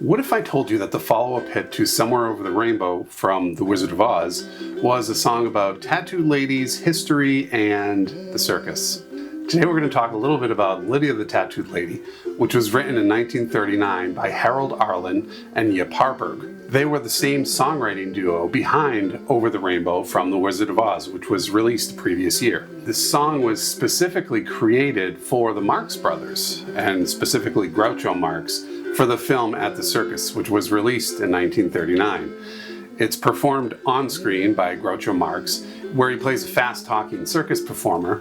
What if I told you that the follow-up hit to Somewhere Over the Rainbow from The Wizard of Oz was a song about tattooed ladies, history, and the circus? Today we're going to talk a little bit about Lydia the Tattooed Lady, which was written in 1939 by Harold Arlen and Yip Harburg. They were the same songwriting duo behind Over the Rainbow from The Wizard of Oz, which was released the previous year. This song was specifically created for the Marx Brothers, and specifically Groucho Marx, for the film At the Circus, which was released in 1939. It's performed on screen by Groucho Marx, where he plays a fast-talking circus promoter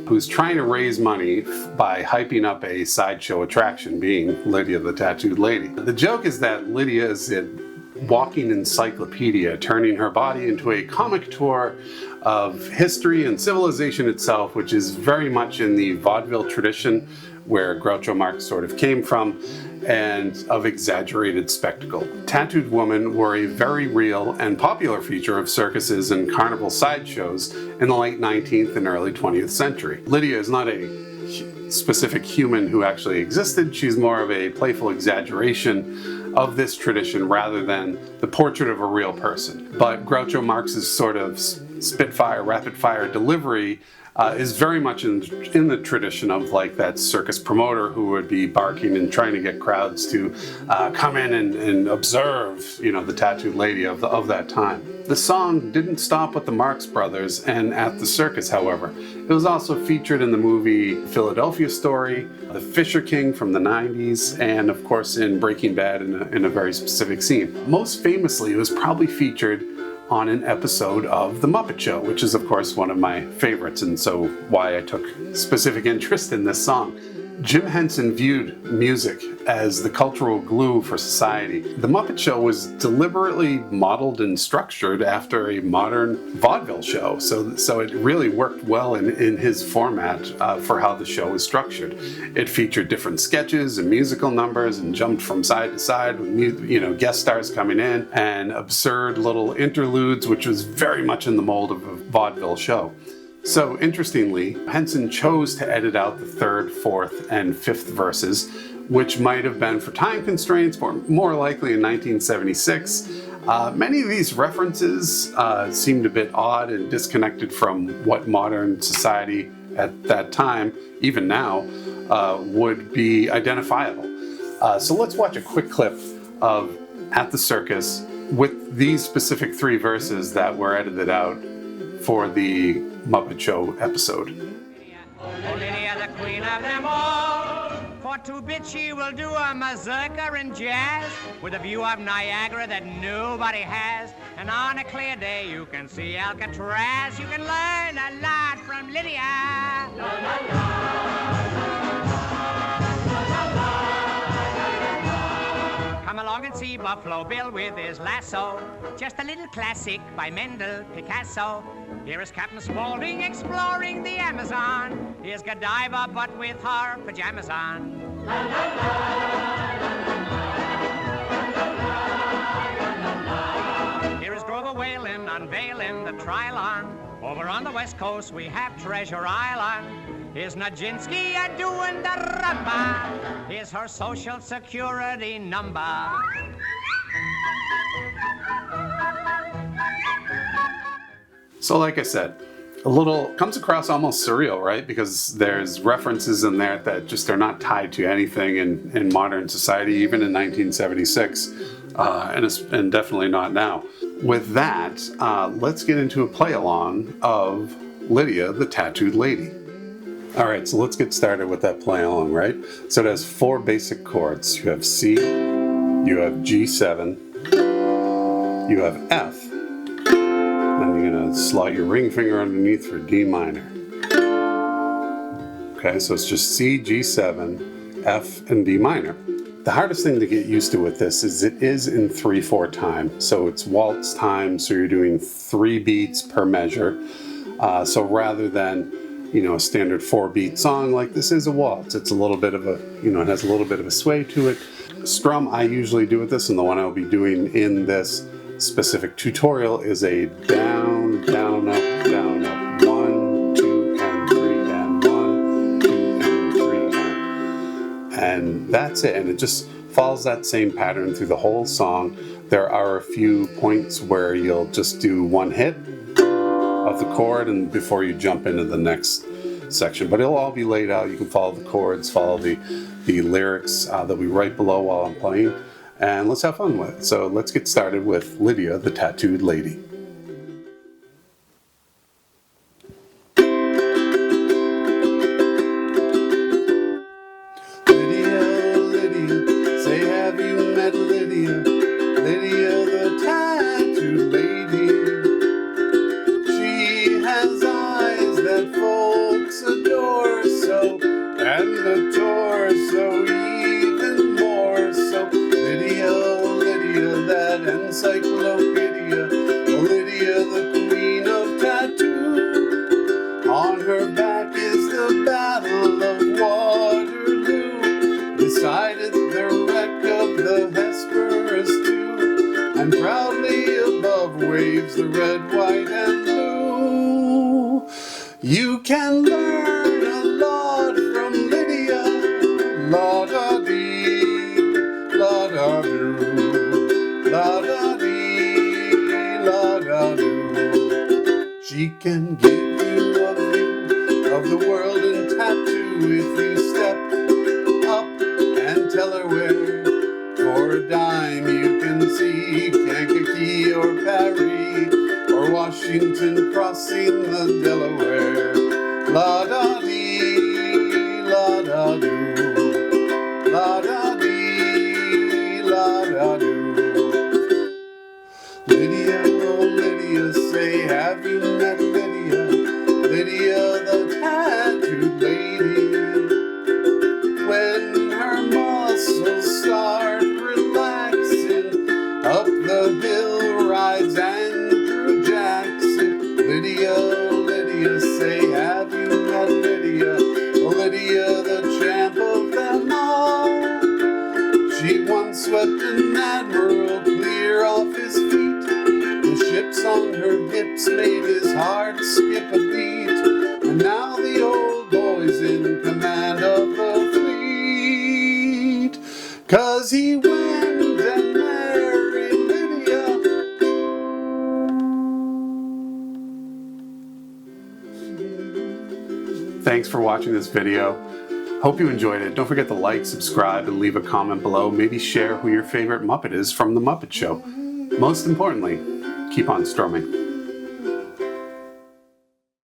who's trying to raise money by hyping up a sideshow attraction, being Lydia the Tattooed Lady. The joke is that Lydia is a walking encyclopedia, turning her body into a comic tour of history and civilization itself, which is very much in the vaudeville tradition where Groucho Marx sort of came from, and of exaggerated spectacle. Tattooed women were a very real and popular feature of circuses and carnival sideshows in the late 19th and early 20th century. Lydia is not a specific human who actually existed. She's more of a playful exaggeration of this tradition rather than the portrait of a real person. But Groucho Marx's sort of spitfire, rapid-fire delivery is very much in the tradition of like that circus promoter who would be barking and trying to get crowds to come in and observe, the tattooed lady of that time. The song didn't stop with the Marx Brothers and At the Circus, however. It was also featured in the movie Philadelphia Story, The Fisher King from the 90s, and of course in Breaking Bad in a very specific scene. Most famously, it was probably featured on an episode of The Muppet Show, which is of course one of my favorites, and so why I took specific interest in this song. Jim Henson viewed music as the cultural glue for society. The Muppet Show was deliberately modeled and structured after a modern vaudeville show, so it really worked well in his format for how the show was structured. It featured different sketches and musical numbers and jumped from side to side with guest stars coming in and absurd little interludes, which was very much in the mold of a vaudeville show. So interestingly, Henson chose to edit out the third, fourth, and fifth verses, which might have been for time constraints, or more likely in 1976. Many of these references seemed a bit odd and disconnected from what modern society at that time, even now, would be identifiable. So let's watch a quick clip of At the Circus with these specific three verses that were edited out for the Muppet Show episode. Lydia, the queen of them all. For 2 bits she will do a mazurka and jazz with a view of Niagara that nobody has. And on a clear day you can see Alcatraz. You can learn a lot from Lydia. La, la, la. Come along and see Buffalo Bill with his lasso. Just a little classic by Mendel Picasso. Here is Captain Spaulding exploring the Amazon. Here's Godiva, but with her pajamas on. La, la, la, la, here is Grover Whalen unveiling the Trilon. Over on the West Coast we have Treasure Island. Here's Nijinsky a-doing the rumba. Here's her social security number. So like I said, comes across almost surreal, right? Because there's references in there that just are not tied to anything in modern society, even in 1976, and definitely not now. With that, let's get into a play-along of Lydia the Tattooed Lady. All right, so let's get started with that play-along, right? So it has 4 basic chords. You have C, you have G7, you have F, then you're gonna slot your ring finger underneath for D minor. Okay, so it's just C, G7, F, and D minor. The hardest thing to get used to with this is it is in 3/4 time. So it's waltz time, so you're doing 3 beats per measure. So rather than a standard 4-beat song, like this is a waltz. It's a little bit of a, it has a little bit of a sway to it. Strum I usually do with this, and the one I'll be doing in this specific tutorial is a down, down, up, 1, 2, and 3, and 1, 2, and 3, and that's it. And it just follows that same pattern through the whole song. There are a few points where you'll just do one hit of the chord and before you jump into the next section, but it'll all be laid out. You can follow the chords, follow the lyrics that we write below while I'm playing, and let's have fun with it. So let's get started with Lydia the Tattooed Lady. Lydia, Lydia, say have you met Lydia? Lydia the Tattooed Lady. She has eyes that folks adore so, and the torso even more so. Lydia, Lydia, that encyclopedia, Lydia the queen of tattoo. On her back is the Battle of Waterloo, beside it the wreck of the Hesperus too, and proudly above waves the red, white, and blue. You can learn a lot from Lydia, la-da-dee, la-da-doo, la-da-dee, la-da-doo. She can give you a view of the world in tattoo if you step up and tell her where. For a dime you can see Kankakee or Paris, or Washington crossing the Delaware. La-da-dee, la-da-doo, la-da-dee, la-da-doo. Lydia, oh Lydia, say have you met Lydia? Lydia the Tattooed Lady. When her muscles start relaxing, up the hill rides Andrew Jackson. Lydia, Lydia, say have you met Lydia? Lydia, the champ of them all. She once swept an admiral clear off his feet. The ships on her hips made his heart skip a beat. And now the old boy's in command of the fleet, 'cause he went and married Lydia. Thanks for watching this video. Hope you enjoyed it. Don't forget to like, subscribe, and leave a comment below. Maybe share who your favorite Muppet is from the Muppet Show. Most importantly, keep on strumming.